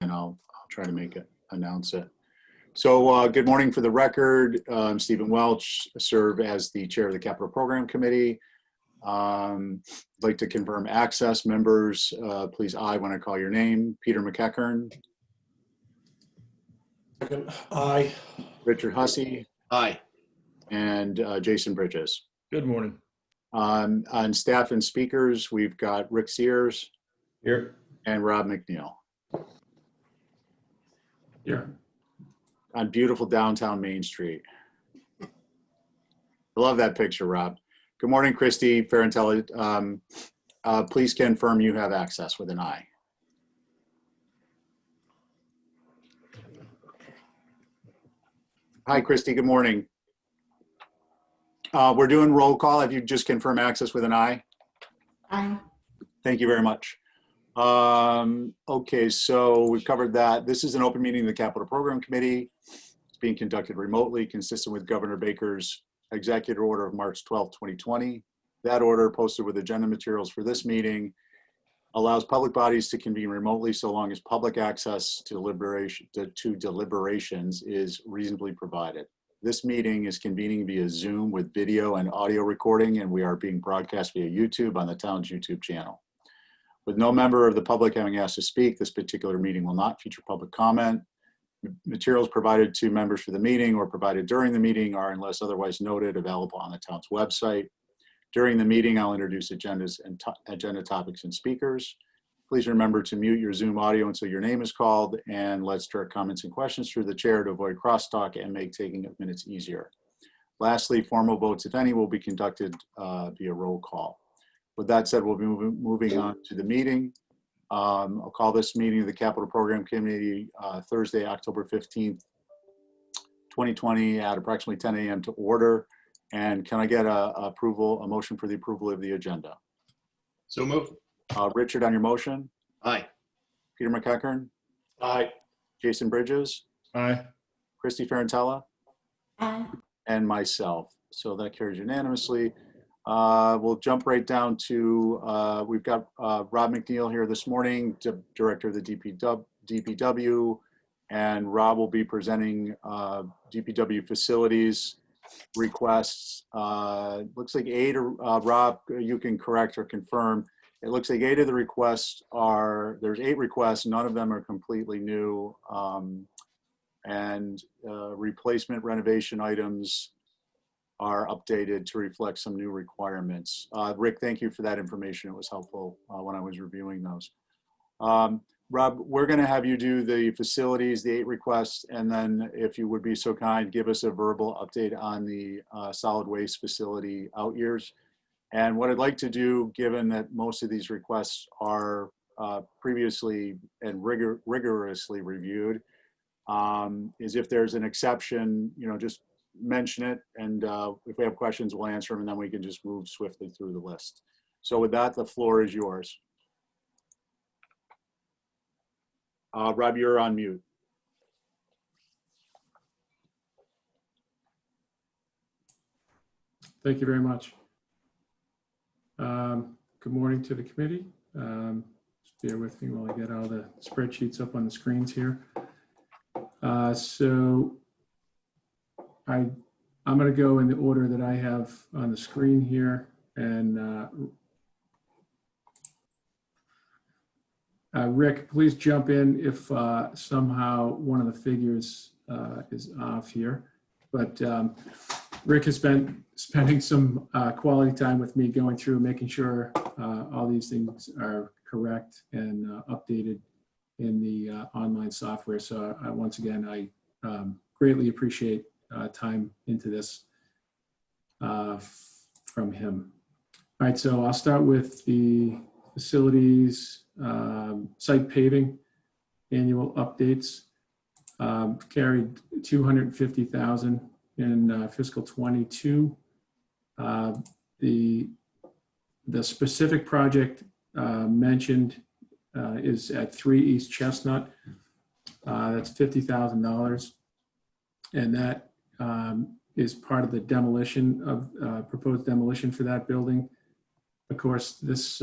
and I'll try to announce it. So good morning. For the record, I'm Stephen Welch, serve as the chair of the Capital Program Committee. I'd like to confirm access. Members, please aye when I call your name. Peter McEachern. Second, aye. Richard Hussey. Aye. And Jason Bridges. Good morning. On staff and speakers, we've got Rick Sears. Here. And Rob McNeil. Here. On beautiful downtown Main Street. I love that picture, Rob. Good morning, Christy Ferrantella. Please confirm you have access with an aye. Hi, Christy. Good morning. We're doing roll call. If you just confirm access with an aye. Aye. Thank you very much. Okay, so we've covered that. This is an open meeting of the Capital Program Committee. It's being conducted remotely, consistent with Governor Baker's Executive Order of March 12, 2020. That order, posted with agenda materials for this meeting, allows public bodies to convene remotely so long as public access to deliberations is reasonably provided. This meeting is convening via Zoom with video and audio recording, and we are being broadcast via YouTube on the town's YouTube channel. With no member of the public having asked to speak, this particular meeting will not feature public comment. Materials provided to members for the meeting or provided during the meeting are, unless otherwise noted, available on the town's website. During the meeting, I'll introduce agendas and agenda topics and speakers. Please remember to mute your Zoom audio until your name is called, and let's direct comments and questions through the chair to avoid crosstalk and make taking of minutes easier. Lastly, formal votes, if any, will be conducted via roll call. With that said, we'll be moving on to the meeting. I'll call this meeting of the Capital Program Committee Thursday, October 15th, 2020 at approximately 10 a.m. to order. And can I get a motion for the approval of the agenda? So moved. Richard, on your motion? Aye. Peter McEachern? Aye. Jason Bridges? Aye. Christy Ferrantella? Aye. And myself. So that carries unanimously. We'll jump right down to, we've got Rob McNeil here this morning, Director of the DPW, and Rob will be presenting DPW facilities requests. Looks like 8, Rob, you can correct or confirm. It looks like 8 of the requests there's 8 requests, none of them are completely new, and replacement renovation items are updated to reflect some new requirements. Rick, thank you for that information. It was helpful when I was reviewing those. Rob, we're going to have you do the facilities, the 8 requests, and then if you would be so kind, give us a verbal update on the solid waste facility out years. And what I'd like to do, given that most of these requests are previously and rigorously reviewed, is if there's an exception, just mention it, and if we have questions, we'll answer them, and then we can just move swiftly through the list. So with that, the floor is yours. Rob, you're on mute. Thank you very much. Good morning to the committee. Just bear with me while I get all the spreadsheets up on the screens here. So I'm going to go in the order that I have on the screen here, and Rick, please jump in if somehow one of the figures is off here. But Rick has been spending some quality time with me going through, making sure all these things are correct and updated in the online software. So once again, I greatly appreciate time into this from him. All right, so I'll start with the facilities site paving annual updates. Carried $250,000 in fiscal 22. The specific project mentioned is at 3 East Chestnut. That's $50,000, and that is part of the demolition of proposed demolition for that building. Of course, this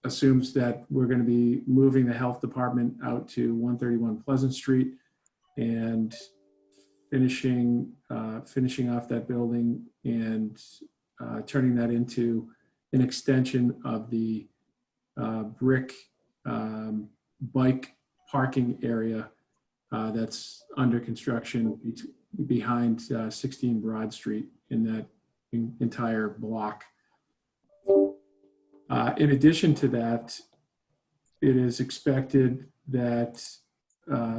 assumes that we're going to be moving the health department out to 131 Pleasant Street and finishing off that building and turning that into an extension of the brick bike parking area that's under construction behind 16 Broad Street in that entire block. In addition to that, it is expected that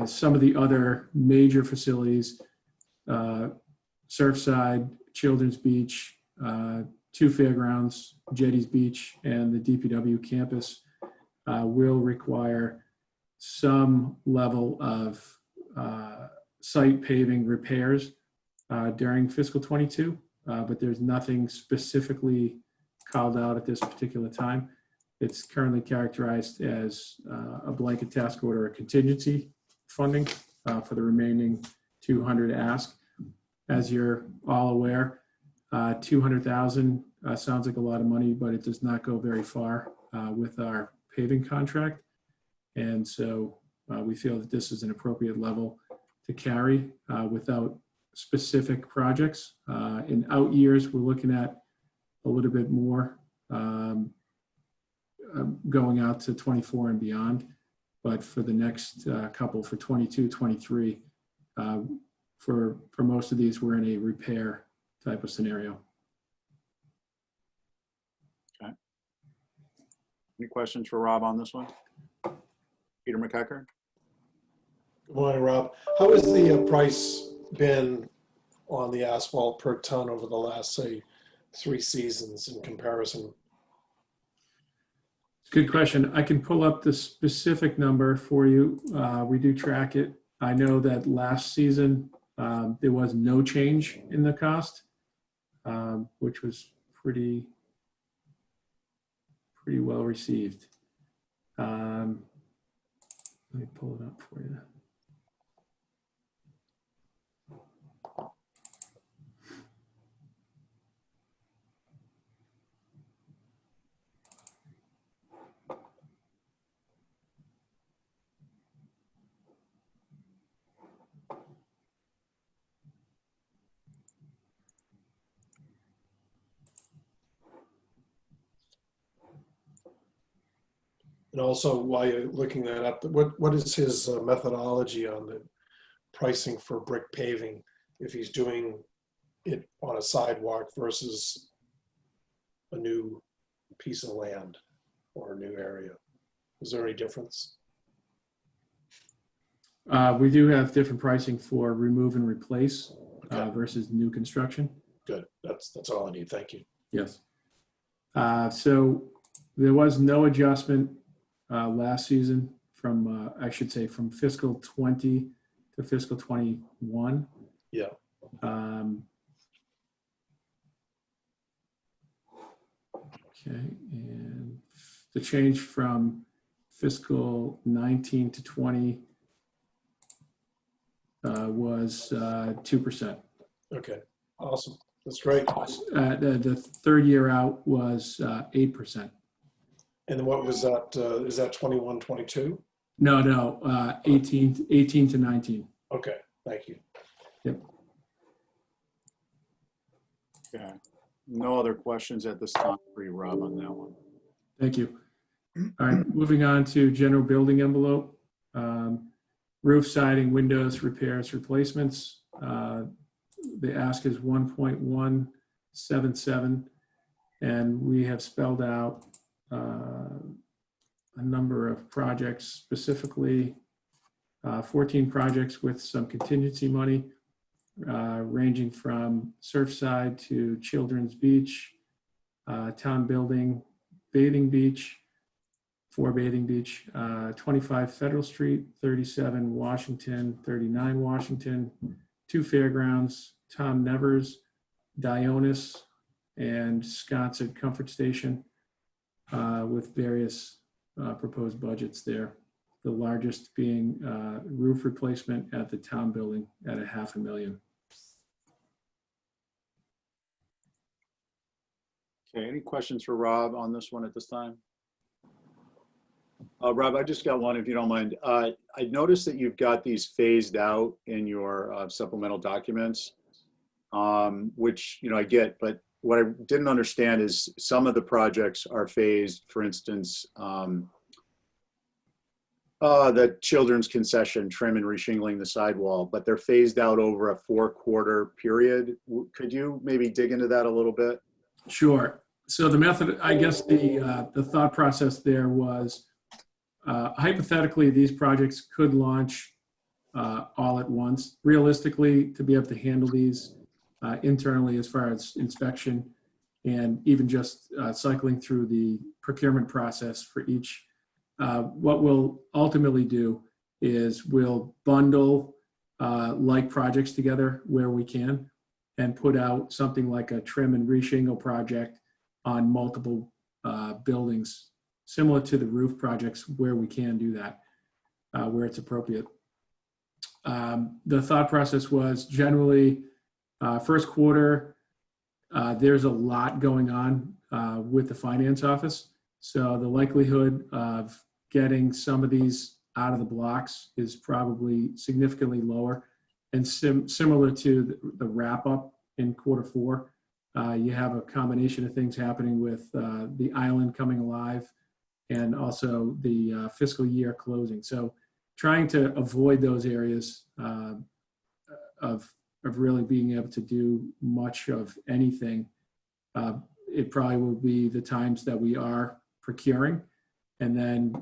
some of the other major facilities, Surfside, Children's Beach, 2 fairgrounds, Jetties Beach, and the DPW campus will require some level of site paving repairs during fiscal 22, but there's nothing specifically called out at this particular time. It's currently characterized as a blanket task order or contingency funding for the remaining 200 ask. As you're all aware, 200,000 sounds like a lot of money, but it does not go very far with our paving contract. And so we feel that this is an appropriate level to carry without specific projects. In out years, we're looking at a little bit more going out to 24 and beyond. But for the next couple, for 22, 23, for most of these, we're in a repair type of scenario. Okay. Any questions for Rob on this one? Peter McEachern? Good morning, Rob. How has the price been on the asphalt per ton over the last, say, 3 seasons in comparison? Good question. I can pull up the specific number for you. We do track it. I know that last season there was no change in the cost, which was pretty well received. Let me pull it up for you. And also, while you're looking that up, what is his methodology on the pricing for brick paving if he's doing it on a sidewalk versus a new piece of land or a new area? Is there any difference? We do have different pricing for remove and replace Okay. versus new construction. Good. That's all I need. Thank you. Yes. So there was no adjustment last season from, I should say, from fiscal 20 to fiscal 21. Yeah. Okay, and the change from fiscal 19 to 20 was 2%. Okay. Awesome. That's great. The third year out was 8%. And then what was that? Is that 21, 22? No, 18 to 19. Okay. Thank you. Yep. Okay. No other questions at this time for you, Rob, on that one. Thank you. All right, moving on to general building envelope. Roof siding, windows, repairs, replacements. The ask is 1.177, and we have spelled out a number of projects, specifically 14 projects with some contingency money, ranging from Surfside to Children's Beach, Town Building, Bathing Beach, 4 Bathing Beach, 25 Federal Street, 37 Washington, 39 Washington, 2 Fairgrounds, Tom Nevers, Dionis, and Sconset Comfort Station, with various proposed budgets there. The largest being roof replacement at the Town Building at $500,000. Okay, any questions for Rob on this one at this time? Rob, I just got one, if you don't mind. I noticed that you've got these phased out in your supplemental documents, which, I get, but what I didn't understand is some of the projects are phased, for instance, the children's concession, trim and reshingling the sidewall, but they're phased out over a 4-quarter period. Could you maybe dig into that a little bit? Sure. So the method, I guess the thought process there was hypothetically, these projects could launch all at once. Realistically, to be able to handle these internally as far as inspection and even just cycling through the procurement process for each, what we'll ultimately do is we'll bundle like projects together where we can and put out something like a trim and reshingle project on multiple buildings, similar to the roof projects where we can do that, where it's appropriate. The thought process was generally first quarter, there's a lot going on with the finance office. So the likelihood of getting some of these out of the blocks is probably significantly lower. And similar to the wrap up in quarter 4, you have a combination of things happening with the island coming alive and also the fiscal year closing. So trying to avoid those areas of really being able to do much of anything, it probably will be the times that we are procuring and then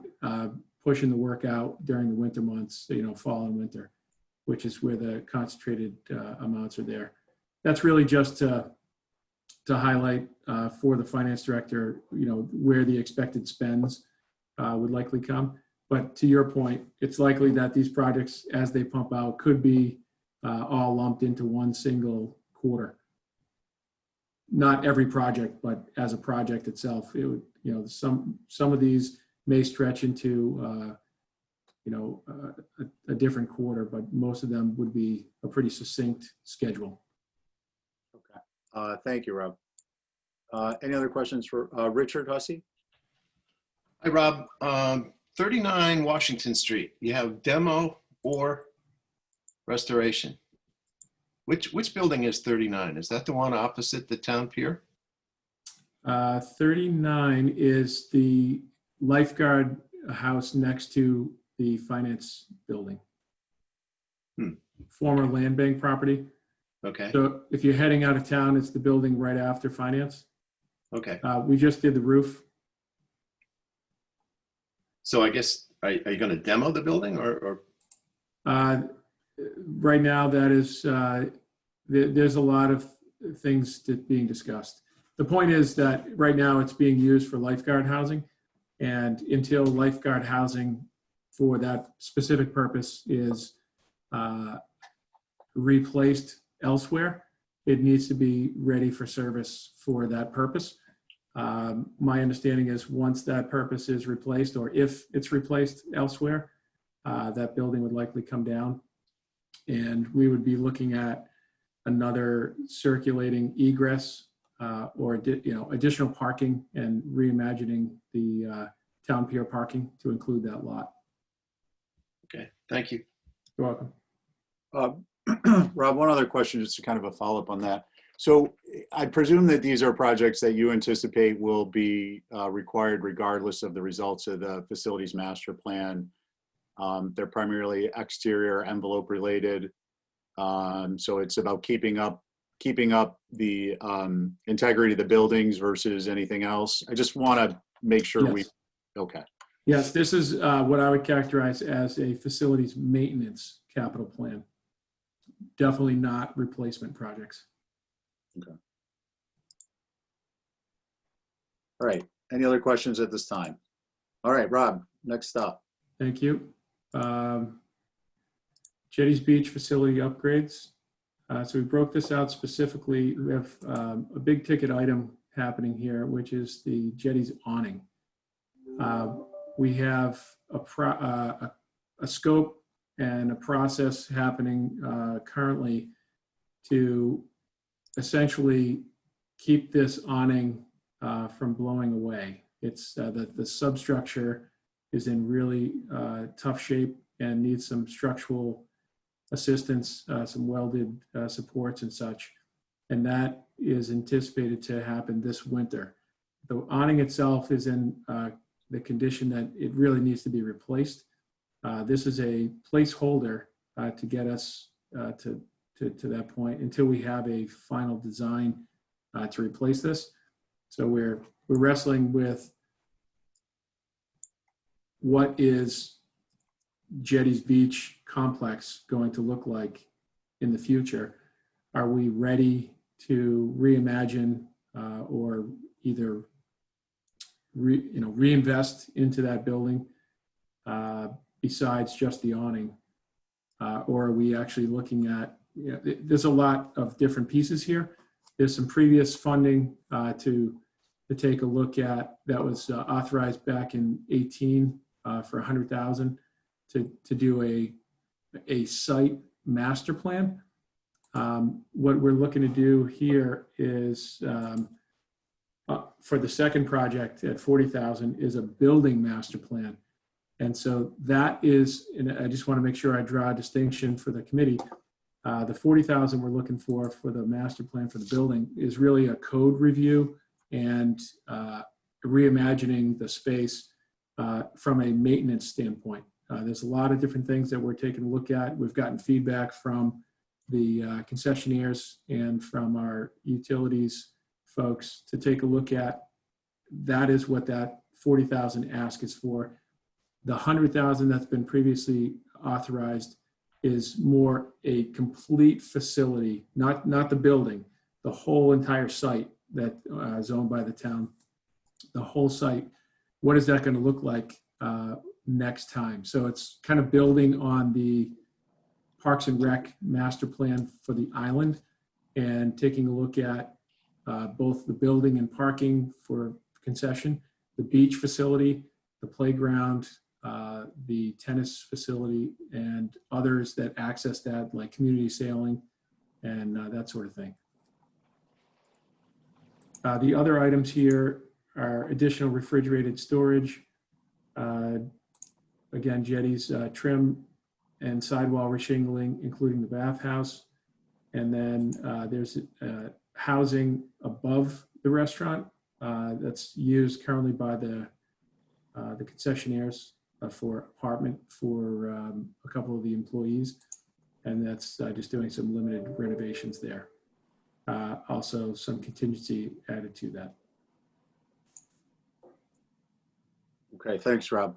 pushing the work out during the winter months, fall and winter, which is where the concentrated amounts are there. That's really just to highlight for the finance director, where the expected spends would likely come. But to your point, it's likely that these projects, as they pump out, could be all lumped into one single quarter. Not every project, but as a project itself, it would, some of these may stretch into, a different quarter, but most of them would be a pretty succinct schedule. Okay. Thank you, Rob. Any other questions for Richard Hussey? Hi, Rob. 39 Washington Street. You have demo or restoration. Which building is 39? Is that the one opposite the town pier? 39 is the lifeguard house next to the finance building. Former land bank property. Okay. So if you're heading out of town, it's the building right after finance. Okay. We just did the roof. So I guess, are you going to demo the building or? Right now, that is, there's a lot of things being discussed. The point is that right now it's being used for lifeguard housing, and until lifeguard housing for that specific purpose is replaced elsewhere, it needs to be ready for service for that purpose. My understanding is once that purpose is replaced, or if it's replaced elsewhere, that building would likely come down, and we would be looking at another circulating egress or additional parking and reimagining the town pier parking to include that lot. Okay, thank you. You're welcome. Rob, one other question, just to kind of a follow-up on that. So I presume that these are projects that you anticipate will be required regardless of the results of the facilities master plan. They're primarily exterior envelope related. So it's about keeping up the integrity of the buildings versus anything else. I just want to make sure Yes. Okay. Yes, this is what I would characterize as a facilities maintenance capital plan. Definitely not replacement projects. Okay. All right. Any other questions at this time? All right, Rob, next stop. Thank you. Jetties Beach facility upgrades. So we broke this out specifically. We have a big ticket item happening here, which is the Jetties awning. We have a scope and a process happening currently to essentially keep this awning from blowing away. It's the substructure is in really tough shape and needs some structural assistance, some welded supports and such. And that is anticipated to happen this winter. The awning itself is in the condition that it really needs to be replaced. This is a placeholder to get us to that point until we have a final design to replace this. So we're wrestling with what is Jetties Beach complex going to look like in the future. Are we ready to reimagine or either reinvest into that building besides just the awning? Or are we actually looking at, there's a lot of different pieces here. There's some previous funding to take a look at that was authorized back in 18 for $100,000 to do a site master plan. What we're looking to do here is for the second project at $40,000 is a building master plan. And so that is, and I just want to make sure I draw a distinction for the committee. The $40,000 we're looking for the master plan for the building is really a code review and reimagining the space from a maintenance standpoint. There's a lot of different things that we're taking a look at. We've gotten feedback from the concessionaires and from our utilities folks to take a look at. That is what that $40,000 ask is for. The $100,000 that's been previously authorized is more a complete facility, not the building, the whole entire site that is owned by the town. The whole site, what is that going to look like next time? So it's kind of building on the Parks and Rec master plan for the island and taking a look at both the building and parking for concession, the beach facility, the playground, the tennis facility, and others that access that, like community sailing and that sort of thing. The other items here are additional refrigerated storage. Again, jetties, trim and sidewall reshingling, including the bathhouse. And then there's housing above the restaurant that's used currently by the concessionaires for apartment for a couple of the employees. And that's just doing some limited renovations there. Also some contingency added to that. Okay, thanks, Rob.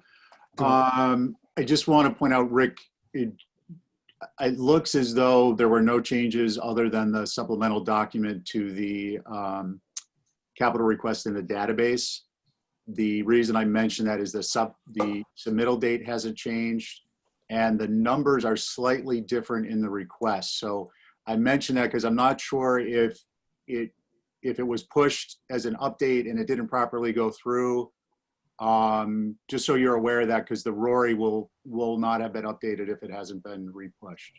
I just want to point out, Rick, it looks as though there were no changes other than the supplemental document to the capital request in the database. The reason I mention that is the submittal date hasn't changed and the numbers are slightly different in the request. So I mention that because I'm not sure if it was pushed as an update and it didn't properly go through. Just so you're aware of that, because the Rory will not have been updated if it hasn't been repushed.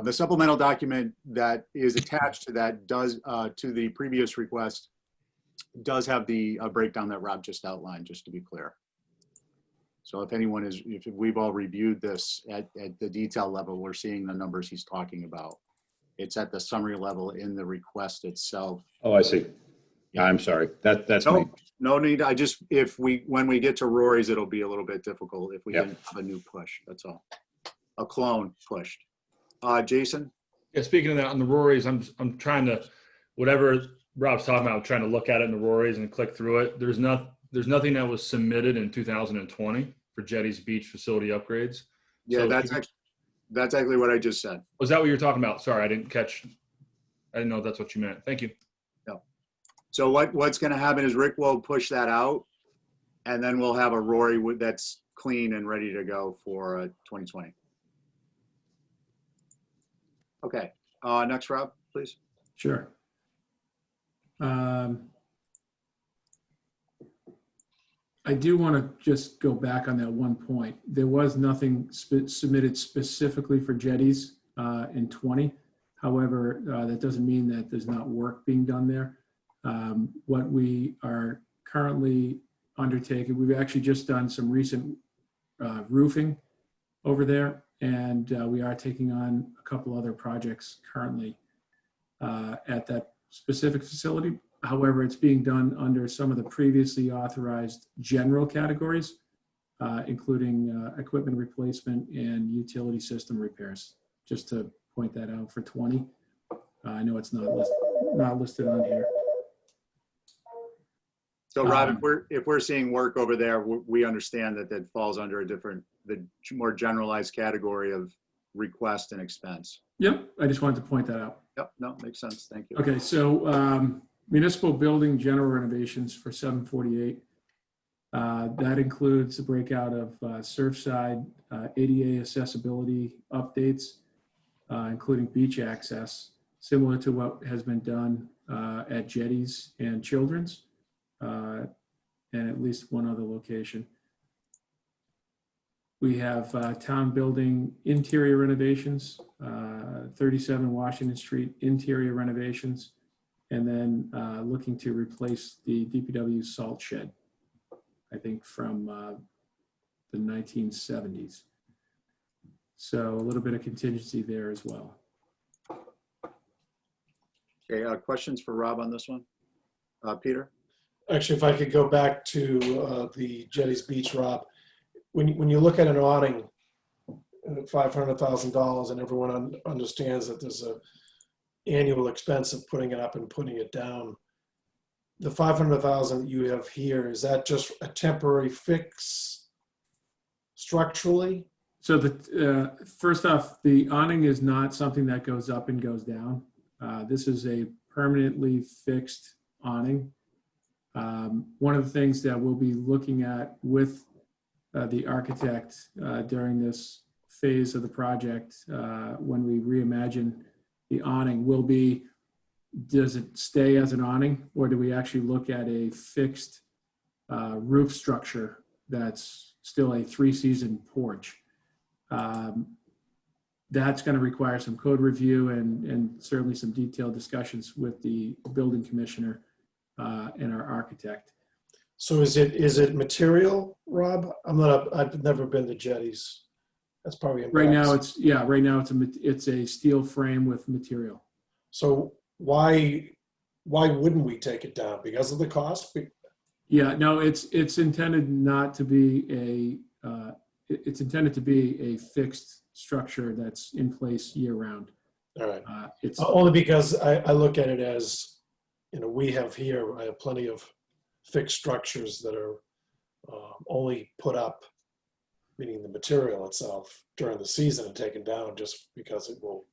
The supplemental document that is attached to that does, to the previous request, does have the breakdown that Rob just outlined, just to be clear. So if anyone is, if we've all reviewed this at the detail level, we're seeing the numbers he's talking about. It's at the summary level in the request itself. Oh, I see. I'm sorry. That's me. No need. When we get to Rory's, it'll be a little bit difficult if we didn't have a new push. That's all. A clone pushed. Jason? Yeah, speaking of that, on the Rory's, I'm trying to, whatever Rob's talking about, I'm trying to look at it in the Rory's and click through it. There's nothing that was submitted in 2020 for Jetties Beach facility upgrades. Yeah, So that's actually what I just said. Was that what you were talking about? Sorry, I didn't know if that's what you meant. Thank you. No. So what's going to happen is Rick will push that out, and then we'll have a Rory that's clean and ready to go for 2020. Okay. Next, Rob, please. Sure. I do want to just go back on that one point. There was nothing submitted specifically for jetties in 20. However, that doesn't mean that there's not work being done there. What we are currently undertaken. We've actually just done some recent roofing over there, and we are taking on a couple other projects currently at that specific facility. However, it's being done under some of the previously authorized general categories, including equipment replacement and utility system repairs, just to point that out for 20. I know it's not listed on here. So Rob, if we're seeing work over there, we understand that that falls under the more generalized category of request and expense. Yep, I just wanted to point that out. Yep, no, makes sense. Thank you. Okay, so municipal building general renovations for 748. That includes the breakout of Surfside, ADA accessibility updates, including beach access, similar to what has been done at Jetties and Children's, and at least one other location. We have town building interior renovations, 37 Washington Street interior renovations, and then looking to replace the DPW salt shed, I think from the 1970s. So a little bit of contingency there as well. Okay, questions for Rob on this one? Peter? Actually, if I could go back to the Jetties Beach, Rob, when you look at an awning, $500,000, and everyone understands that there's a annual expense of putting it up and putting it down, the $500,000 that you have here, is that just a temporary fix structurally? So first off, the awning is not something that goes up and goes down. This is a permanently fixed awning. One of the things that we'll be looking at with the architect during this phase of the project, when we reimagine the awning, will be, does it stay as an awning, or do we actually look at a fixed roof structure that's still a 3-season porch? That's going to require some code review and certainly some detailed discussions with the building commissioner and our architect. So is it material, Rob? I've never been to Jetties. That's probably Right now, embarrassing. it's a steel frame with material. So why wouldn't we take it down? Because of the cost? Yeah, no, it's intended not to be it's intended to be a fixed structure that's in place year round. All right. It's Only because I look at it as, I have plenty of fixed structures that are only put up, meaning the material itself, during the season and taken down just because it will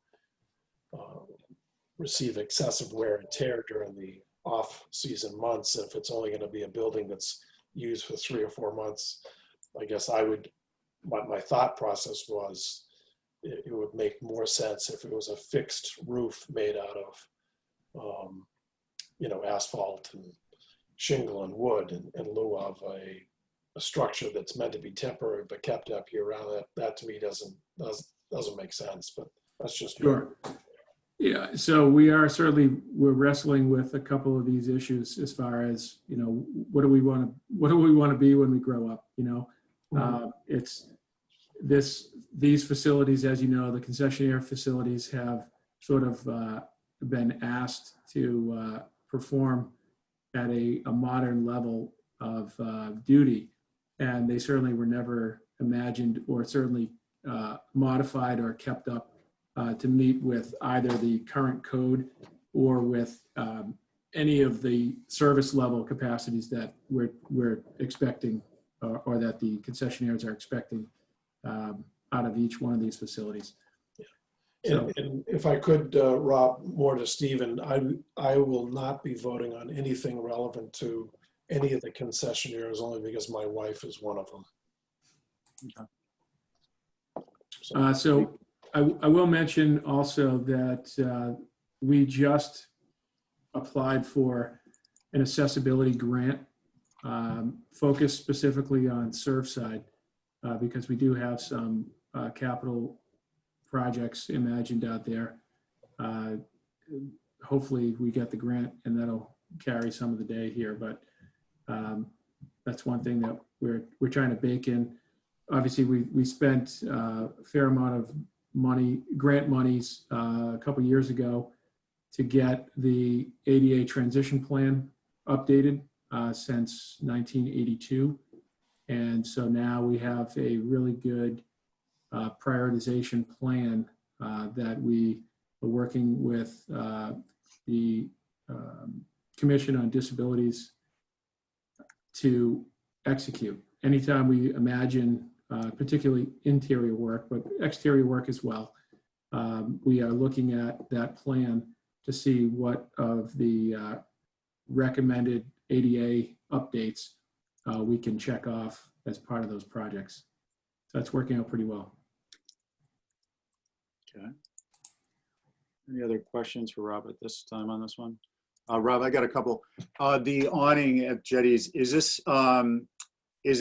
receive excessive wear and tear during the off-season months. If it's only going to be a building that's used for 3 or 4 months, I guess my thought process was it would make more sense if it was a fixed roof made out of, asphalt and shingle and wood in lieu of a structure that's meant to be temporary but kept up year round. That to me doesn't make sense, but that's just me. sure. Yeah, so we're wrestling with a couple of these issues as far as, what do we want to be when we grow up? It's these facilities, as you know, the concessionaire facilities have sort of been asked to perform at a modern level of duty, and they certainly were never imagined or certainly modified or kept up to meet with either the current code or with any of the service level capacities that we're expecting or that the concessionaires are expecting out of each one of these facilities. And if I could, Rob, more to Stephen, I will not be voting on anything relevant to any of the concessionaires only because my wife is one of them. Okay. So I will mention also that we just applied for an accessibility grant focused specifically on Surfside because we do have some capital projects imagined out there. Hopefully we get the grant and that'll carry some of the day here, but That's one thing that we're trying to bake in. Obviously, we spent a fair amount of money, grant monies, a couple years ago to get the ADA transition plan updated since 1982. And so now we have a really good prioritization plan that we are working with the Commission on Disabilities to execute. Anytime we imagine, particularly interior work, but exterior work as well, we are looking at that plan to see what of the recommended ADA updates we can check off as part of those projects. So that's working out pretty well. Okay. Any other questions for Rob at this time on this one? Rob, I got a couple. The awning at Jetties, is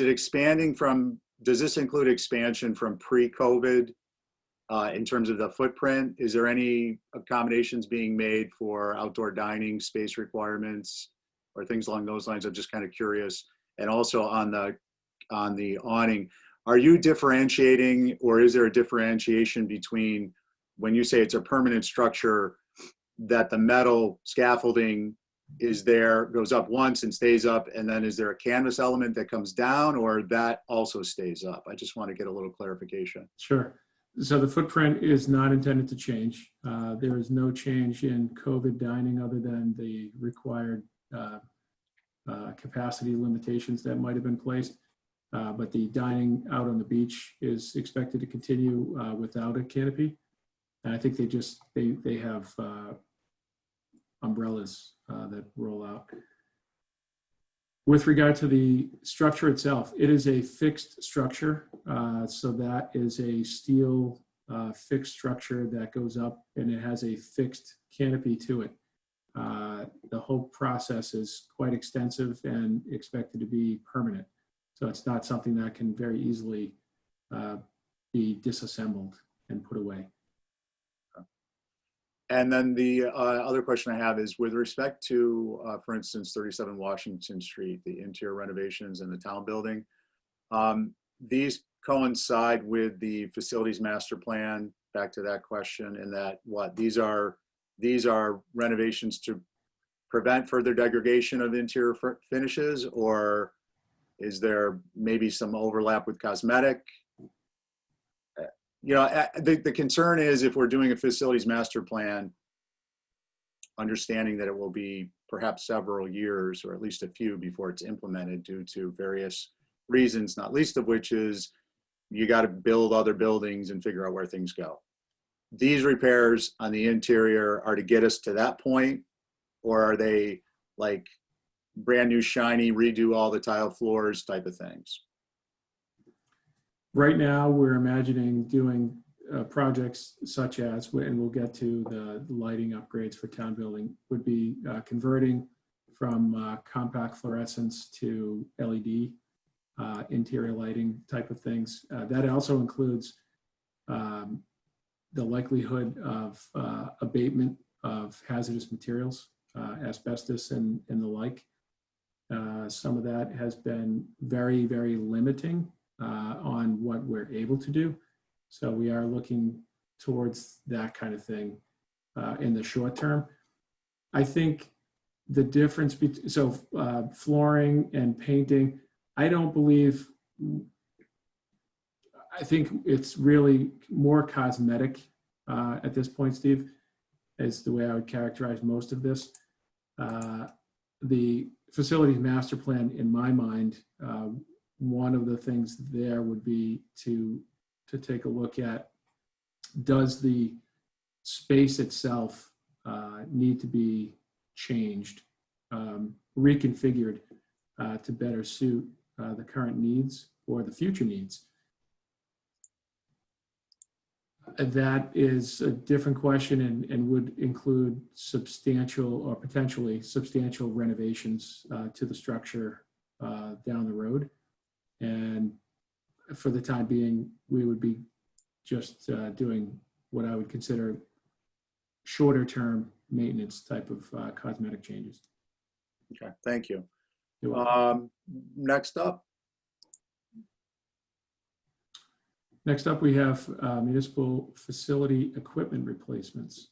it expanding from, does this include expansion from pre-COVID in terms of the footprint? Is there any accommodations being made for outdoor dining space requirements or things along those lines? I'm just kind of curious. And also on the awning, are you differentiating, or is there a differentiation between when you say it's a permanent structure, that the metal scaffolding is there, goes up once and stays up, and then is there a canvas element that comes down, or that also stays up? I just want to get a little clarification. Sure. So the footprint is not intended to change. There is no change in COVID dining other than the required capacity limitations that might have been placed. But the dining out on the beach is expected to continue without a canopy. And I think they have umbrellas that roll out. With regard to the structure itself, it is a fixed structure. So that is a steel fixed structure that goes up, and it has a fixed canopy to it. The whole process is quite extensive and expected to be permanent. So it's not something that can very easily be disassembled and put away. And then the other question I have is with respect to, for instance, 37 Washington Street, the interior renovations and the town building. These coincide with the facilities master plan, back to that question, and that what these are renovations to prevent further degradation of interior finishes, or is there maybe some overlap with cosmetic? You know, the concern is if we're doing a facilities master plan, understanding that it will be perhaps several years or at least a few before it's implemented due to various reasons, not least of which is you got to build other buildings and figure out where things go. These repairs on the interior are to get us to that point, or are they like brand new shiny, redo all the tile floors type of things? Right now, we're imagining doing projects such as, and we'll get to the lighting upgrades for town building, would be converting from compact fluorescence to LED interior lighting type of things. That also includes the likelihood of abatement of hazardous materials, asbestos and the like. Some of that has been very, very limiting on what we're able to do. So we are looking towards that kind of thing in the short term. I think the difference between, so flooring and painting, I think it's really more cosmetic at this point, Steve, is the way I would characterize most of this. The facilities master plan, in my mind, one of the things there would be to take a look at, does the space itself need to be changed, reconfigured to better suit the current needs or the future needs? That is a different question and would include substantial or potentially substantial renovations to the structure down the road. And for the time being, we would be just doing what I would consider shorter term maintenance type of cosmetic changes. Okay, thank you. You're welcome. Next up, Next up, we have municipal facility equipment replacements.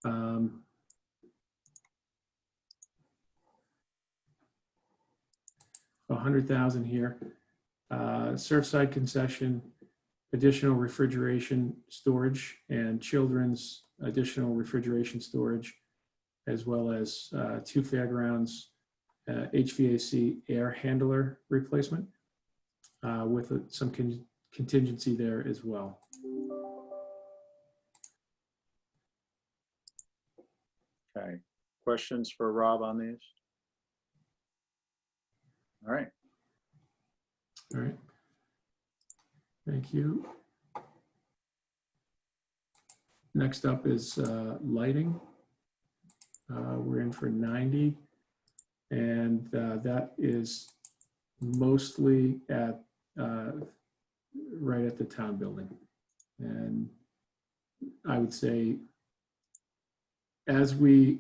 100,000 here. Surfside concession, additional refrigeration storage, and children's additional refrigeration storage, as well as 2 fairgrounds HVAC air handler replacement with some contingency there as well. okay. Questions for Rob on these? All right. All right. Thank you. Next up is lighting. We're in for 90, and that is mostly at right at the town building. And I would say as we're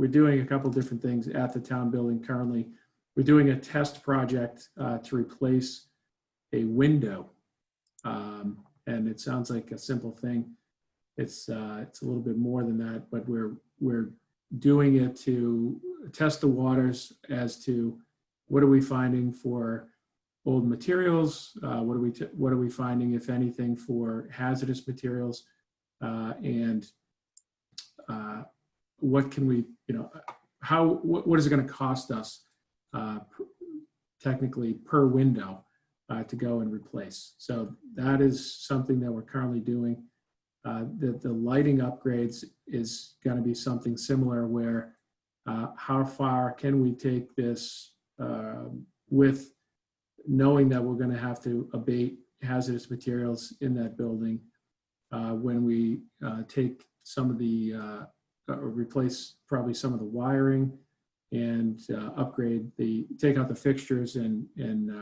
doing a couple different things at the town building currently. We're doing a test project to replace a window. And it sounds like a simple thing. It's a little bit more than that, but we're doing it to test the waters as to what are we finding for old materials, what are we finding, if anything, for hazardous materials, and what can we, what is it going to cost us technically per window to go and replace. So that is something that we're currently doing. The lighting upgrades is going to be something similar where how far can we take this with knowing that we're going to have to abate hazardous materials in that building when we take some of the, or replace probably some of the wiring and take out the fixtures and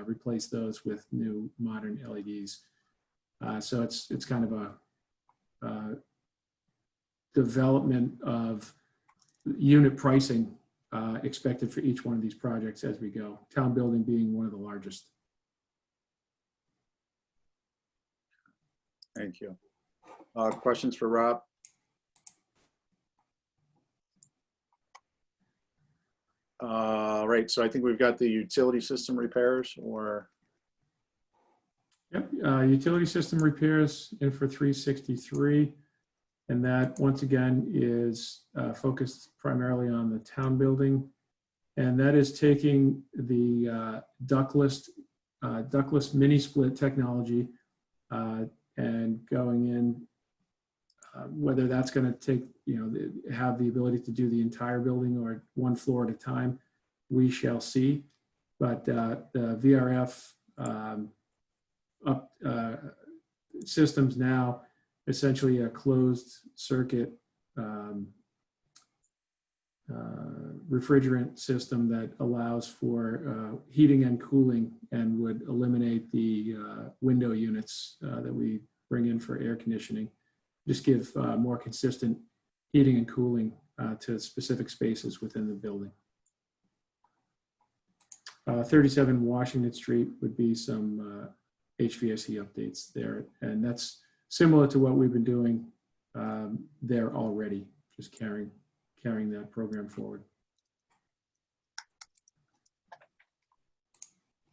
replace those with new modern LEDs. So it's kind of a development of unit pricing expected for each one of these projects as we go. Town building being one of the largest. Thank you. Questions for Rob? Right, so I think we've got the utility system repairs or. Yep, utility system repairs in for 363. And that once again is focused primarily on the town building. And that is taking the ductless mini split technology and going in, whether that's going to take, have the ability to do the entire building or one floor at a time, we shall see. But the VRF systems now essentially a closed circuit refrigerant system that allows for heating and cooling and would eliminate the window units that we bring in for air conditioning. Just give more consistent heating and cooling to specific spaces within the building. 37 Washington Street would be some HVAC updates there. And that's similar to what we've been doing there already, just carrying that program forward.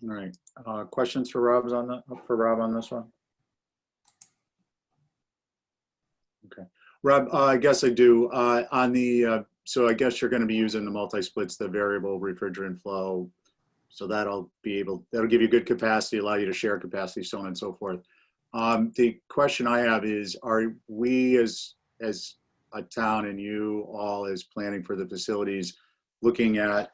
All right. Questions for Rob on this one? Okay. Rob, I guess I do. On the so I guess you're going to be using the multi-splits, the variable refrigerant flow. So that'll give you good capacity, allow you to share capacity, so on and so forth. The question I have is, are we as a town and you all as planning for the facilities looking at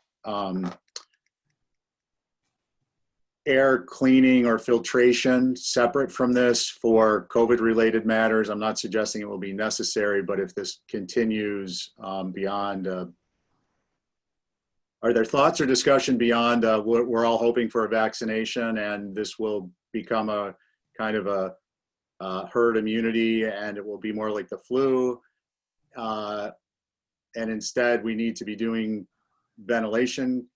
air cleaning or filtration separate from this for COVID related matters? I'm not suggesting it will be necessary, but if this continues beyond, are there thoughts or discussion beyond we're all hoping for a vaccination and this will become a kind of a herd immunity and it will be more like the flu? And instead we need to be doing ventilation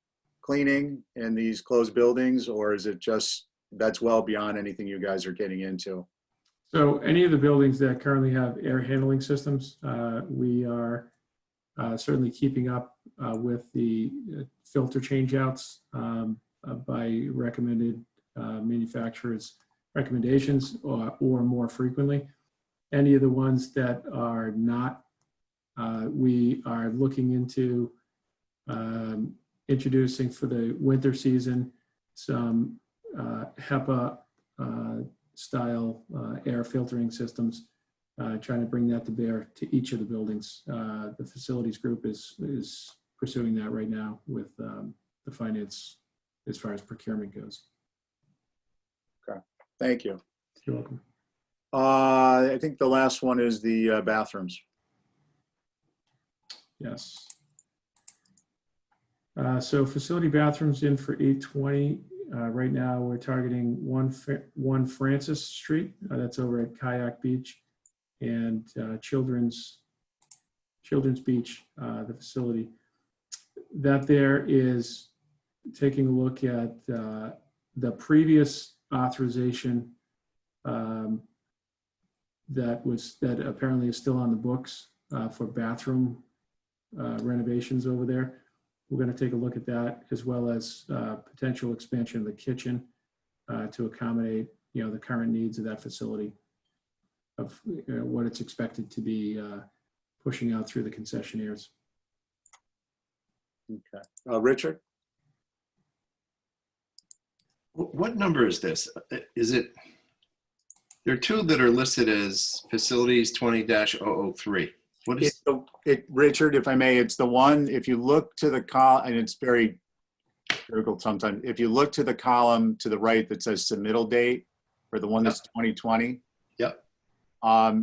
cleaning in these closed buildings, or is it just, that's well beyond anything you guys are getting into? So any of the buildings that currently have air handling systems, we are certainly keeping up with the filter changeouts by recommended manufacturers' recommendations or more frequently. Any of the ones that are not, we are looking into introducing for the winter season some HEPA style air filtering systems, trying to bring that to bear to each of the buildings. The facilities group is pursuing that right now with the finance as far as procurement goes. Thank you. You're welcome. I think the last one is the bathrooms. Yes. So facility bathrooms in for 820. Right now, we're targeting 1 Francis Street. That's over at Kayak Beach, and Children's Beach, the facility. That there is taking a look at the previous authorization that apparently is still on the books for bathroom renovations over there. We're going to take a look at that, as well as potential expansion of the kitchen to accommodate, the current needs of that facility, of what it's expected to be pushing out through the concessionaires. Okay. Richard? What number is this? Is it, there are 2 that are listed as facilities 20-003. What is, Richard, if I may, it's the one, if you look to the column, and it's very difficult sometimes, if you look to the column to the right that says submittal date, or the one that's 2020. Yep.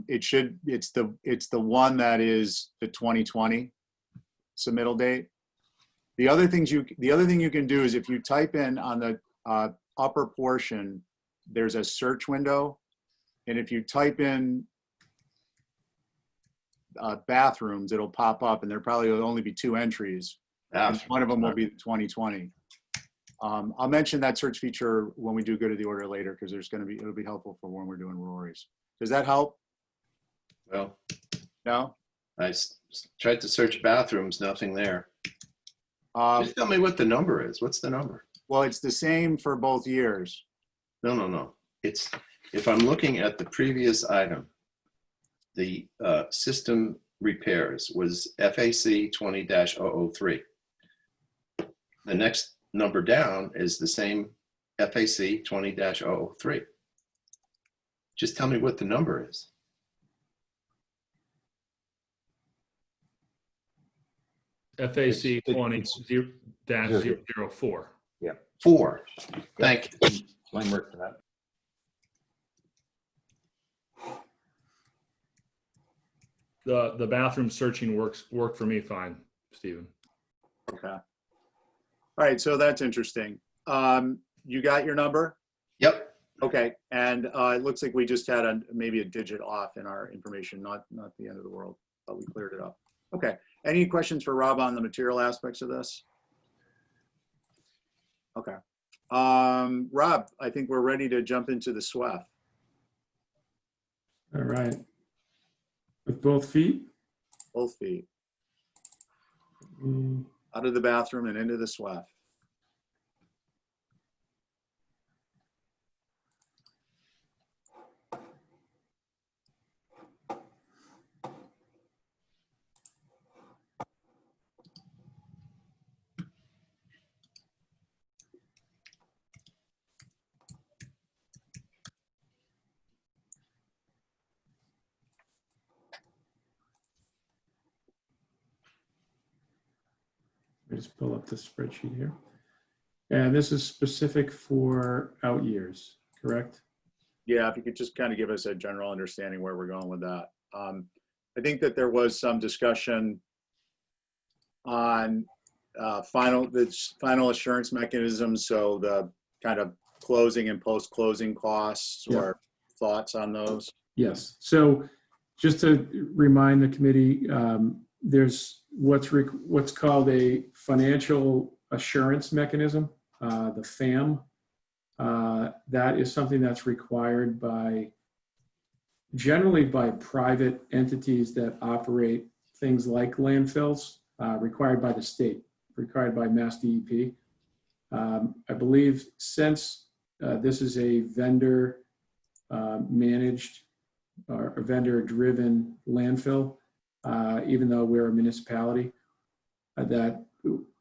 It's the one that is the 2020 submittal date. The other thing you can do is, if you type in on the upper portion, there's a search window, and if you type in bathrooms, it'll pop up, and there probably will only be 2 entries. And one of them will be the 2020. I'll mention that search feature when we do go to the order later, because it'll be helpful for when we're doing Rory's. Does that help? well, No? I tried to search bathrooms, nothing there. Just tell me what the number is. What's the number? Well, it's the same for both years. No. It's, if I'm looking at the previous item, the system repairs was FAC 20-003. The next number down is the same FAC 20-003. Just tell me what the number is. FAC 20-004. 4. Thank you. Line work for that. The bathroom searching worked for me fine, Stephen. Okay. All right, so that's interesting. You got your number? Yep. Okay, and it looks like we just had maybe a digit off in our information, not the end of the world, but we cleared it up. Okay, any questions for Rob on the material aspects of this? Okay. Rob, I think we're ready to jump into the SWEF. All right. With both feet. Both feet. Out of the bathroom and into the SWEF. Let me just pull up the spreadsheet here. And this is specific for out years, correct? Yeah, if you could just kind of give us a general understanding where we're going with that. I think that there was some discussion on the final assurance mechanisms, so the kind of closing and post-closing costs, Yeah. or thoughts on those. Yes. So just to remind the committee, there's what's called a financial assurance mechanism, the FAM. That is something that's required generally by private entities that operate things like landfills, required by the state, required by Mass DEP. I believe since this is a vendor managed or a vendor driven landfill, even though we're a municipality, that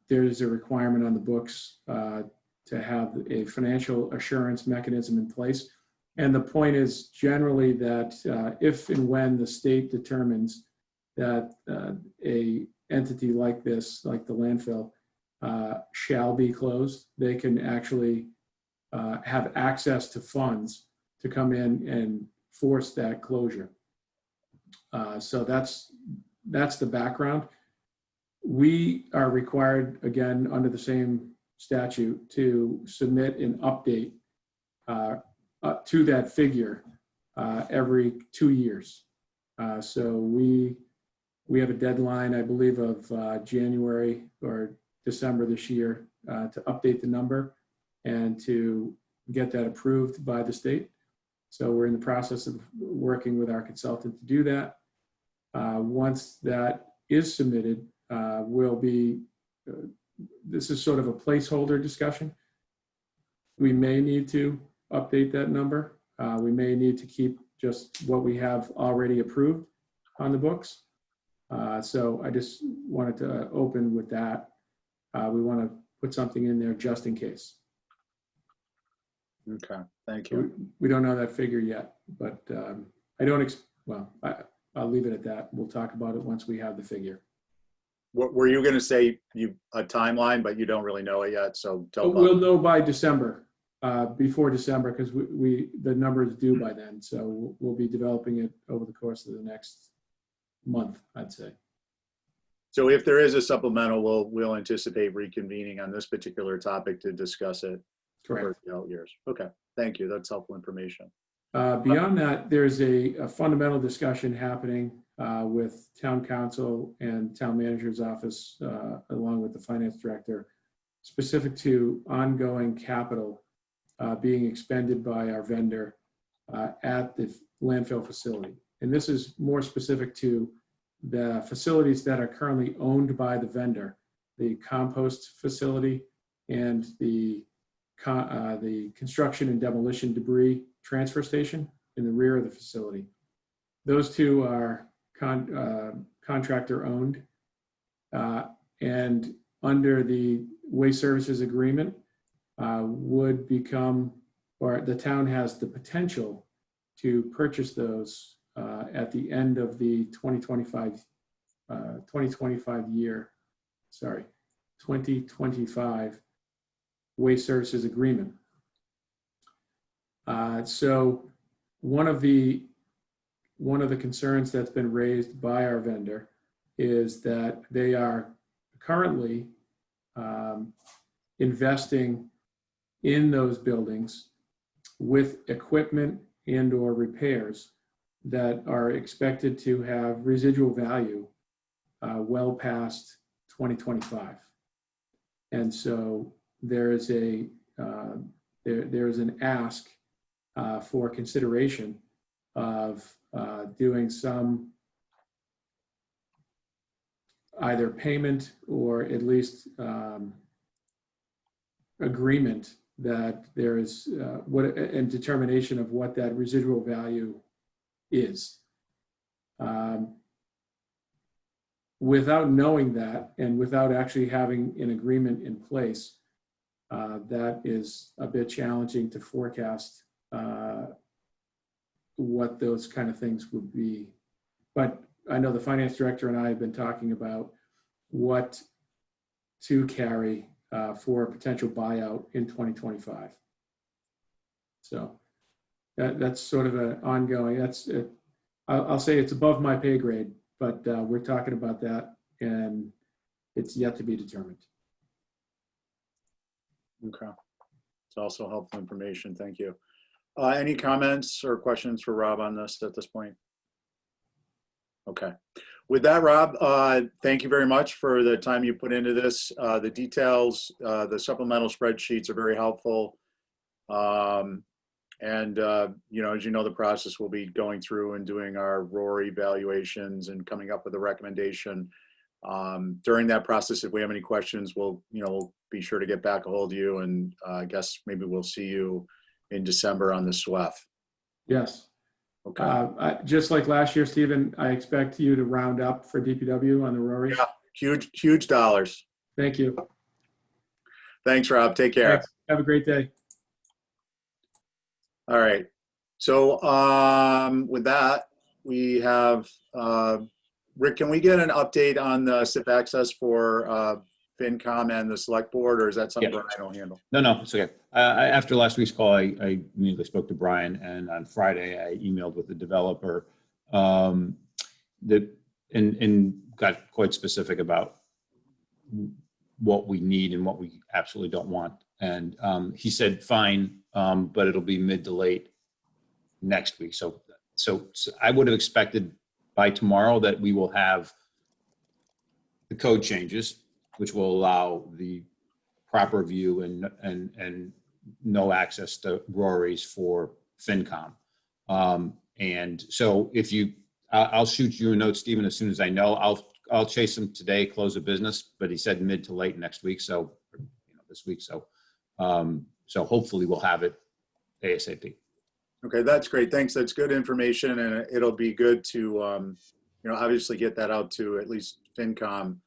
there's a requirement on the books to have a financial assurance mechanism in place. And the point is generally that if and when the state determines that a entity like this, like the landfill, shall be closed, they can actually have access to funds to come in and force that closure. So that's the background. We are required, again, under the same statute, to submit an update to that figure every 2 years. So we have a deadline, I believe, of January or December this year to update the number and to get that approved by the state. So we're in the process of working with our consultant to do that. Once that is submitted, this is sort of a placeholder discussion. We may need to update that number. We may need to keep just what we have already approved on the books. So I just wanted to open with that. We want to put something in there just in case. Okay, thank you. We don't know that figure yet, but I'll leave it at that. We'll talk about it once we have the figure. What were you going to say? A timeline, but you don't really know it yet. So We'll know by December, before December, because the number is due by then. So we'll be developing it over the course of the next month, I'd say. So if there is a supplemental, we'll anticipate reconvening on this particular topic to discuss it. Correct. For the out years. Okay, thank you. That's helpful information. Beyond that, there's a fundamental discussion happening with town council and town manager's office, along with the finance director, specific to ongoing capital being expended by our vendor at the landfill facility. And this is more specific to the facilities that are currently owned by the vendor, the compost facility and the construction and demolition debris transfer station in the rear of the facility. Those two are contractor owned, and under the waste services agreement would become, or the town has the potential to purchase those at the end of the 2025 waste services agreement. So one of the concerns that's been raised by our vendor is that they are currently investing in those buildings with equipment and or repairs that are expected to have residual value well past 2025. And so there is an ask for consideration of doing some either payment or at least agreement that there is and determination of what that residual value is. Without knowing that and without actually having an agreement in place, that is a bit challenging to forecast what those kind of things would be. But I know the finance director and I have been talking about what to carry for a potential buyout in 2025. So that's sort of an ongoing, I'll say it's above my pay grade, but we're talking about that and it's yet to be determined. Okay. It's also helpful information. Thank you. Any comments or questions for Rob on this at this point? Okay. With that, Rob, thank you very much for the time you put into this. The details, the supplemental spreadsheets are very helpful. You know, as you know, the process will be going through and doing our ROAR evaluations and coming up with a recommendation. During that process, if we have any questions, we'll be sure to get back a hold of you, and I guess maybe we'll see you in December on the SWEF. Yes. Okay. Just like last year, Stephen, I expect you to round up for DPW on the Rories. Yeah, huge dollars. Thank you. Thanks, Rob. Take care. Thanks. Have a great day. All right. So with that, we have Rick. Can we get an update on the SIP access for FinCom and the Select Board, or is that something Yeah. Brian will handle? No, it's okay. After last week's call, I immediately spoke to Brian, and on Friday I emailed with the developer and got quite specific about what we need and what we absolutely don't want. And he said, fine, but it'll be mid to late next week. So I would have expected by tomorrow that we will have the code changes, which will allow the proper view and no access to Rory's for FinCom. And so if you, I'll shoot you a note, Stephen, as soon as I know. I'll chase him today, close the business, but he said mid to late next week. So, this week. So hopefully we'll have it ASAP. Okay, that's great. Thanks. That's good information, and it'll be good to obviously get that out to at least FinCom,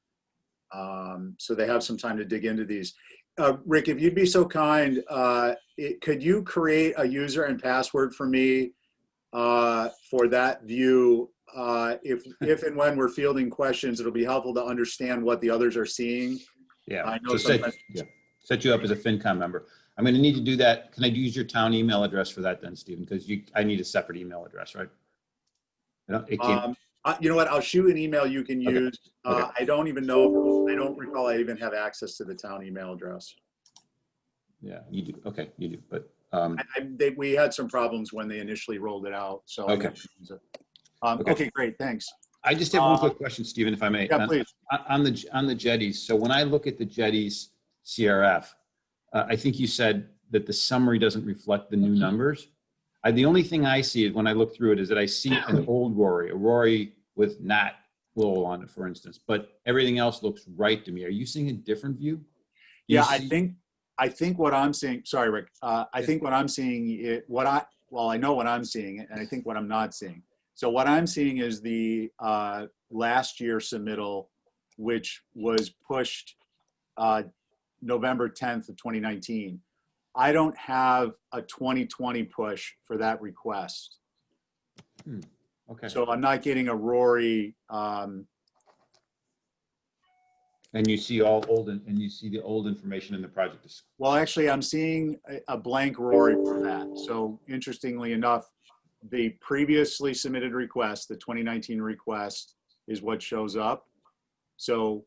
so they have some time to dig into these. Rick, if you'd be so kind, could you create a user and password for me for that view? If and when we're fielding questions, it'll be helpful to understand what the others are seeing. Yeah. I know So set you up as a FinCom member. I'm going to need to do that. Can I use your town email address for that then, Stephen? Because I need a separate email address, right? It can't. You know what? I'll shoot an email you can Okay. use. Okay. I don't even know. I don't recall I even have access to the town email address. Yeah, you do. Okay, you do. But We had some problems when they initially rolled it out, so I Okay. have to use it. Okay. Okay, great. Thanks. I just have one quick question, Stephen, if I may. Yeah, please. On the jetties. So when I look at the jetties CRF, I think you said that the summary doesn't reflect the new numbers. The only thing I see when I look through it is that I see an old Rory, a Rory with not Lowell on it, for instance, but everything else looks right to me. Are you seeing a different view? Yeah, I think what I'm seeing, sorry, Rick, I think what I'm seeing, I know what I'm seeing, and I think what I'm not seeing. So what I'm seeing is the last year submittal, which was pushed November 10th of 2019. I don't have a 2020 push for that request. Okay. So I'm not getting a Rory. And you see all old, and you see the old information in the project. Well, actually, I'm seeing a blank Rory for that. So interestingly enough, the previously submitted request, the 2019 request, is what shows up. So,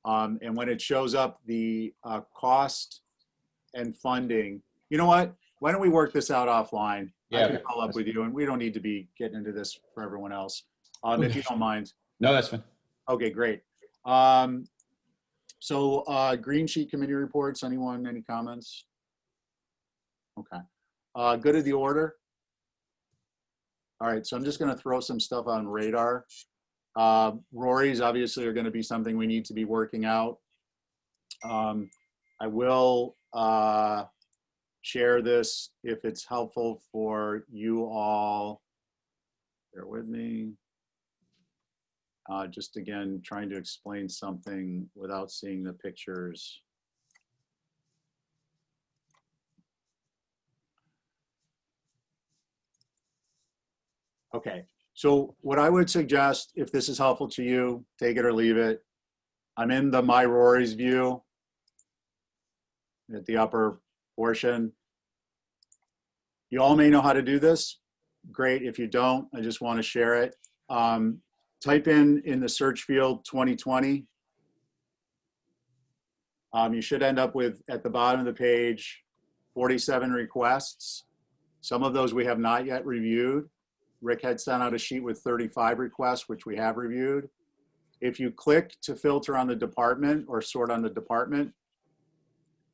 and when it shows up, the cost and funding, you know what? Why don't we work this out offline? Yeah, I can follow up with you, and we don't need to be getting into this for everyone else, if you don't mind. No, that's fine. Okay, great. So green sheet committee reports, anyone, any comments? Okay. Good of the order. All right, so I'm just gonna throw some stuff on radar. Rory's obviously are gonna be something we need to be working out. I will share this if it's helpful for you all. Bear with me. Just again, trying to explain something without seeing the pictures. Okay, so what I would suggest, if this is helpful to you, take it or leave it. I'm in the My Rory's view at the upper portion. You all may know how to do this. Great. If you don't, I just want to share it. Type in the search field 2020. You should end up with, at the bottom of the page, 47 requests. Some of those we have not yet reviewed. Rick had sent out a sheet with 35 requests, which we have reviewed. if you click to filter on the department or sort on the department,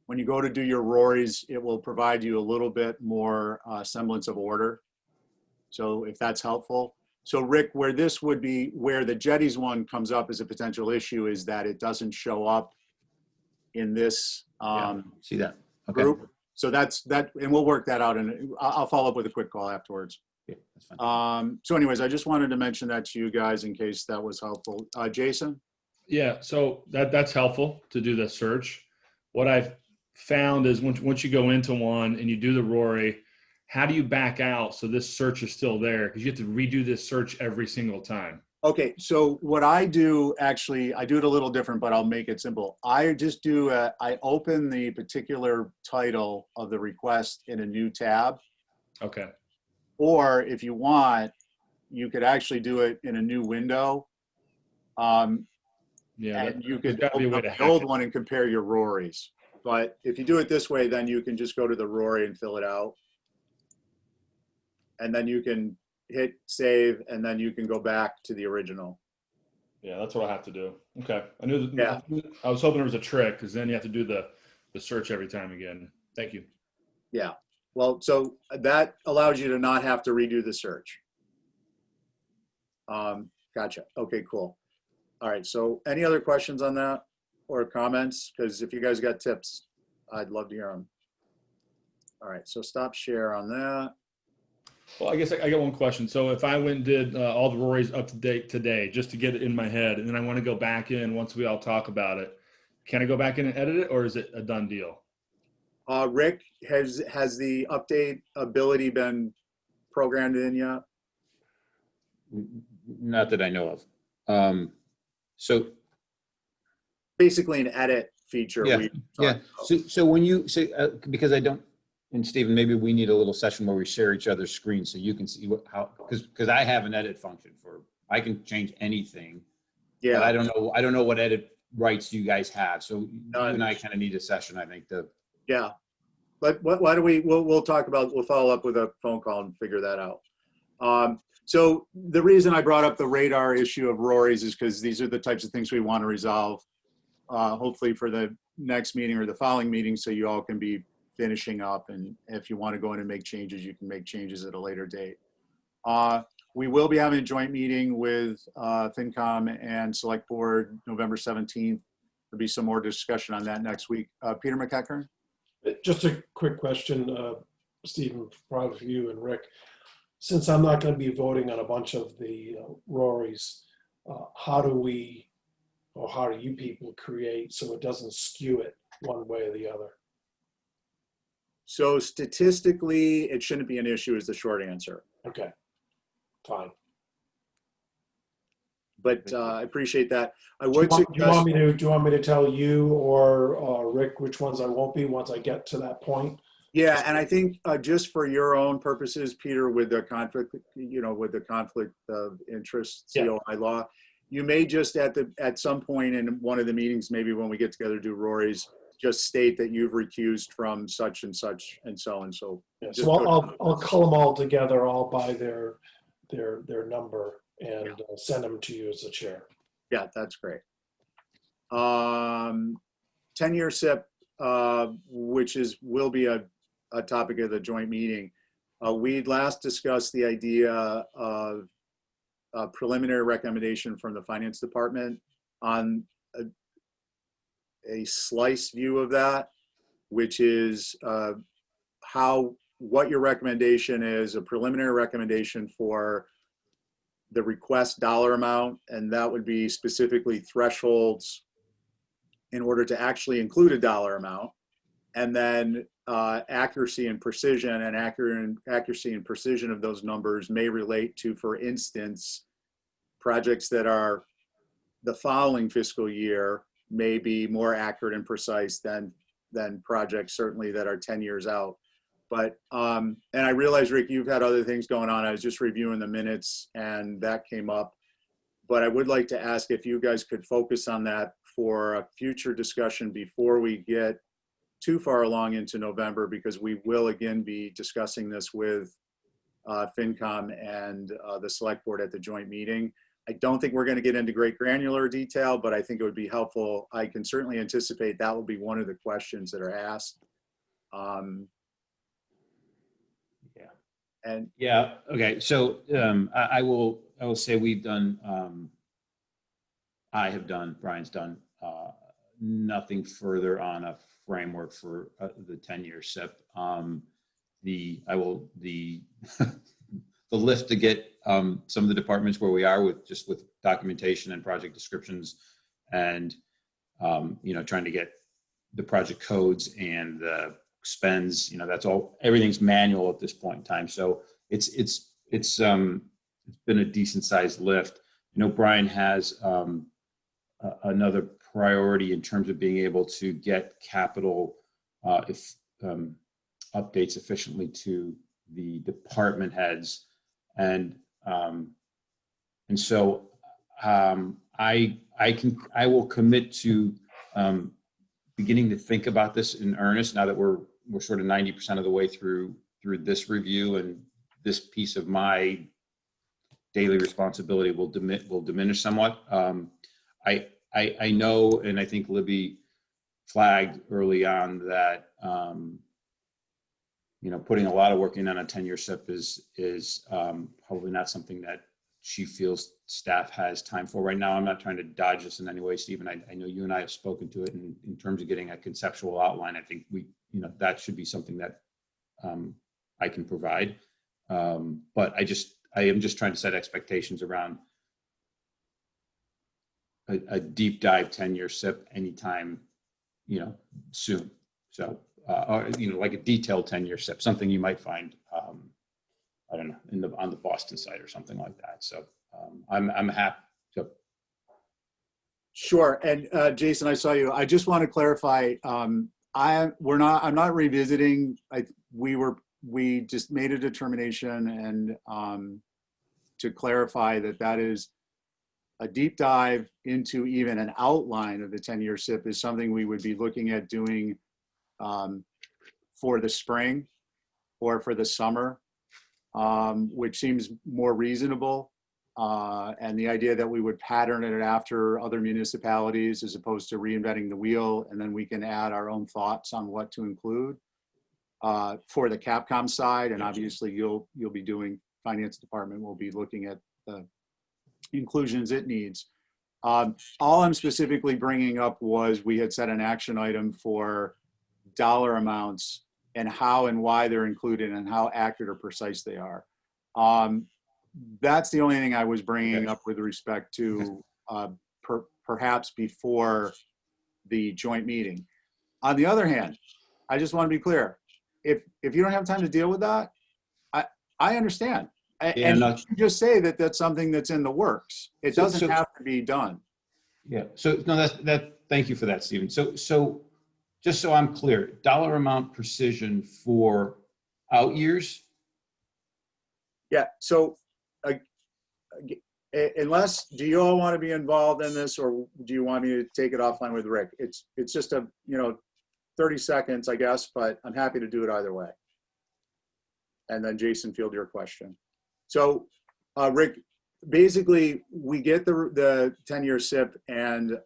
when you go to do your Rory's, it will provide you a little bit more semblance of order. So if that's helpful. So Rick, where this would be, where the Jetties one comes up as a potential issue is that it doesn't show up in this See that? Okay. group. So that's that, and we'll work that out, and I'll follow up with a quick call afterwards. Yeah, that's fine. So anyways, I just wanted to mention that to you guys in case that was helpful. Jason? Yeah, so that's helpful to do the search. What I've found is once you go into one and you do the Rory, how do you back out so this search is still there? Because you have to redo this search every single time. Okay, so what I do, actually, I do it a little different, but I'll make it simple. I just do, I open the particular title of the request in a new tab. Okay. Or if you want, you could actually do it in a new window. Yeah. And you there's could gotta be a open way up to the hack old it. one and compare your Rorys. But if you do it this way, then you can just go to the Rory and fill it out. And then you can hit save, and then you can go back to the original. Yeah, that's what I have to do. Okay. I knew that. Yeah. I was hoping there was a trick because then you have to do the search every time again. Thank you. Yeah. Well, so that allows you to not have to redo the search. Gotcha. Okay, cool. All right. So any other questions on that or comments? Because if you guys got tips, I'd love to hear them. All right. So stop share on that. Well, I guess I got one question. So if I went and did all the Rorys up to date today, just to get it in my head, and then I want to go back in once we all talk about it, can I go back in and edit it, or is it a done deal? Rick, has the update ability been programmed in yet? Not that I know of. So Basically an edit feature. Yeah, we yeah. talked about. So when you say, because I don't, and Stephen, maybe we need a little session where we share each other's screens so you can see how, because I have an edit function I can change anything. But Yeah. I don't know what edit rights you guys have. So you None. and I kind of need a session, I think, to. Yeah. But why do we'll talk about, we'll follow up with a phone call and figure that out. So the reason I brought up the radar issue of Rory's is because these are the types of things we want to resolve, hopefully for the next meeting or the following meeting, so you all can be finishing up. And if you want to go in and make changes, you can make changes at a later date. We will be having a joint meeting with FinCom and Select Board November 17th. There'll be some more discussion on that next week. Peter McEachern? Just a quick question, Stephen, probably for you and Rick. Since I'm not going to be voting on a bunch of the Rorys, how do you people create so it doesn't skew it one way or the other? So statistically, it shouldn't be an issue is the short answer. Okay, fine. But I appreciate that. I Do you would want suggest, me to tell you or Rick which ones I won't be once I get to that point? yeah, and I think just for your own purposes, Peter, with the conflict, with the conflict of interest Yeah. COI law, you may just at some point in one of the meetings, maybe when we get together, do Rory's, just state that you've recused from such and such and so and so. Yeah, Just so go- I'll cull them all together, all by their number, and send them to you as the chair. Yeah, that's great. 10-year SIP, which will be a topic of the joint meeting. We'd last discussed the idea of a preliminary recommendation from the Finance Department on a slice view of that, which is what your recommendation is, a preliminary recommendation for the request dollar amount, and that would be specifically thresholds in order to actually include a dollar amount, and then accuracy and precision, and accuracy and precision of those numbers may relate to, for instance, projects that are the following fiscal year may be more accurate and precise than projects certainly that are 10 years out. But, and I realize, Rick, you've had other things going on. I was just reviewing the minutes and that came up. But I would like to ask if you guys could focus on that for a future discussion before we get too far along into November, because we will again be discussing this with FinCom and the Select Board at the joint meeting. I don't think we're going to get into great granular detail, but I think it would be helpful. I can certainly anticipate that will be one of the questions that are asked. Yeah. And Yeah. Okay. So I will say we've done. I have done. Brian's done nothing further on a framework for the 10-year SIP. The the lift to get some of the departments where we are with documentation and project descriptions, and trying to get the project codes and the spends. That's all. Everything's manual at this point in time. So it's been a decent sized lift. Brian has another priority in terms of being able to get capital updates efficiently to the department heads, and so I will commit to beginning to think about this in earnest now that we're sort of 90% of the way through this review, and this piece of my daily responsibility will diminish somewhat. I know, and I think Libby flagged early on that putting a lot of work in on a 10-year SIP is probably not something that she feels staff has time for right now. I'm not trying to dodge this in any way, Stephen. I know you and I have spoken to it in terms of getting a conceptual outline. I think that should be something that I can provide. But I am just trying to set expectations around a deep dive 10-year SIP anytime, soon. So, or, like a detailed 10-year SIP, something you might find, I don't know, on the Boston site or something like that. So I'm happy. So. Sure. And Jason, I saw you. I just want to clarify. I'm not revisiting. We just made a determination, and to clarify that is a deep dive into even an outline of the 10-year SIP is something we would be looking at doing for the spring or for the summer, which seems more reasonable. And the idea that we would pattern it after other municipalities as opposed to reinventing the wheel, and then we can add our own thoughts on what to include for the Capcom side. And obviously you'll be doing, finance department will be looking at the inclusions it needs. All I'm specifically bringing up was we had set an action item for dollar amounts and how and why they're included and how accurate or precise they are. That's the only thing I was bringing up with respect to perhaps before the joint meeting. On the other hand, I just want to be clear. If you don't have time to deal with that, I understand. And you just say that that's something that's in the works. It doesn't have to be done. Yeah. So no, thank you for that, Stephen. So just so I'm clear, dollar amount precision for out years. Yeah. So unless, do you all want to be involved in this, or do you want me to take it offline with Rick? It's just 30 seconds, I guess, but I'm happy to do it either way. And then Jason, field your question. So Rick, basically we get the 10-year SIP, and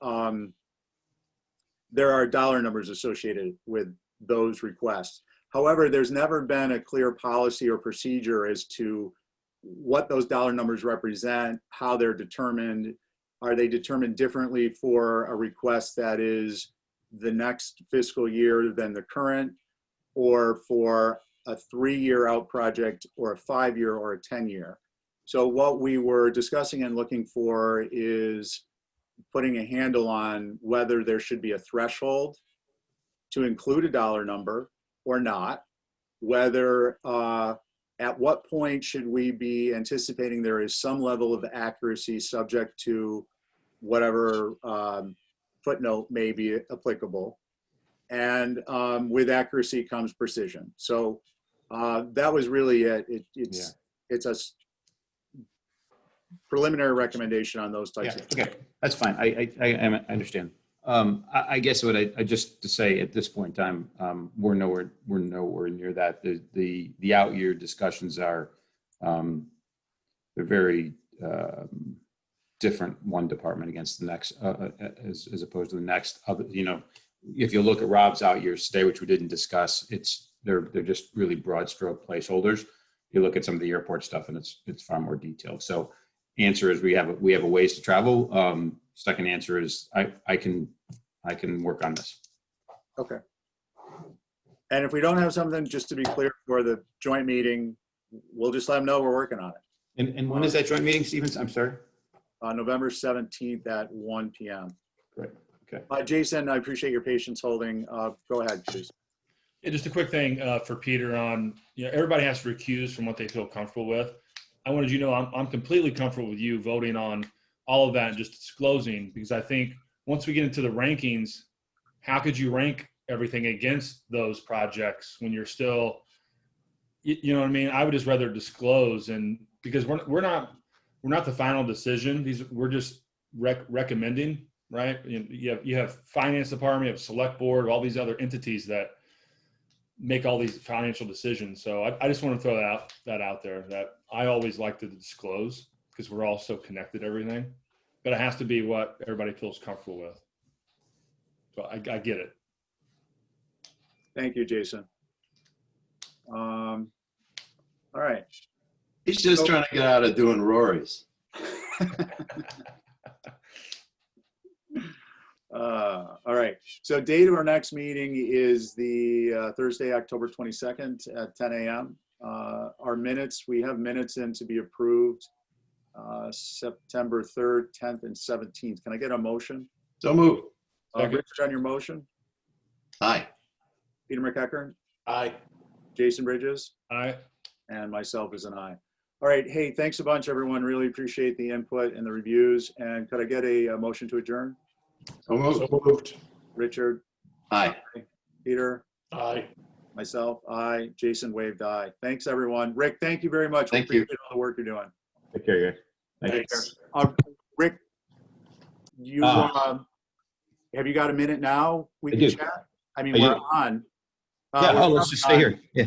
there are dollar numbers associated with those requests. However, there's never been a clear policy or procedure as to what those dollar numbers represent, how they're determined. Are they determined differently for a request that is the next fiscal year than the current, or for a 3-year out project, or a 5-year, or a 10-year? So what we were discussing and looking for is putting a handle on whether there should be a threshold to include a dollar number or not, whether at what point should we be anticipating there is some level of accuracy subject to whatever footnote may be applicable. And with accuracy comes precision. So that was really it. It's a preliminary recommendation on those types of things. Okay, that's fine. I understand. I guess what I just to say at this point in time, we're nowhere near that. The out year discussions are they're very different one department against the next, as opposed to the next. Other, if you look at Rob's out years today, which we didn't discuss, they're just really broad stroke placeholders. You look at some of the airport stuff, and it's far more detailed. So, answer is we have a ways to travel. Second answer is I can work on this. Okay. And if we don't have something, just to be clear, for the joint meeting, we'll just let them know we're working on it. And when is that joint meeting, Stevens? I'm sorry. November 17th at 1 p.m. Great. Okay. Jason, I appreciate your patience holding. Go ahead, Jason. Yeah, just a quick thing for Peter on, everybody has to recuse from what they feel comfortable with. I wanted you to know I'm completely comfortable with you voting on all of that and just disclosing, because I think once we get into the rankings, how could you rank everything against those projects when you're still, you know what I mean? I would just rather disclose, and because we're not the final decision. We're just recommending, right? You have finance department, you have select board, all these other entities that make all these financial decisions. So I just want to throw that out there, that I always like to disclose because we're all so connected to everything, but it has to be what everybody feels comfortable with. So I get it. Thank you, Jason. All right. He's just trying to get out of doing Rory's. All right. So date of our next meeting is the Thursday, October 22nd at 10 a.m. Our minutes, we have minutes in to be approved September 3rd, 10th, and 17th. Can I get a motion? So move. Richard, on your motion? Aye. Peter McEachern? Aye. Jason Bridges? Aye. And myself is an aye. All right. Hey, thanks a bunch, everyone. Really appreciate the input and the reviews. And could I get a motion to adjourn? So move. So moved. Richard? Aye. Peter? Aye. Myself? Aye. Jason waved aye. Thanks, everyone. Rick, thank you very much. Thank We you. appreciate all the work you're doing. Take care, guys. Thank you. Thanks. Rick, you have you got a minute now? We I can do. chat. I mean, I we're do. on. Yeah. We're Let's just stay on. here. Yeah.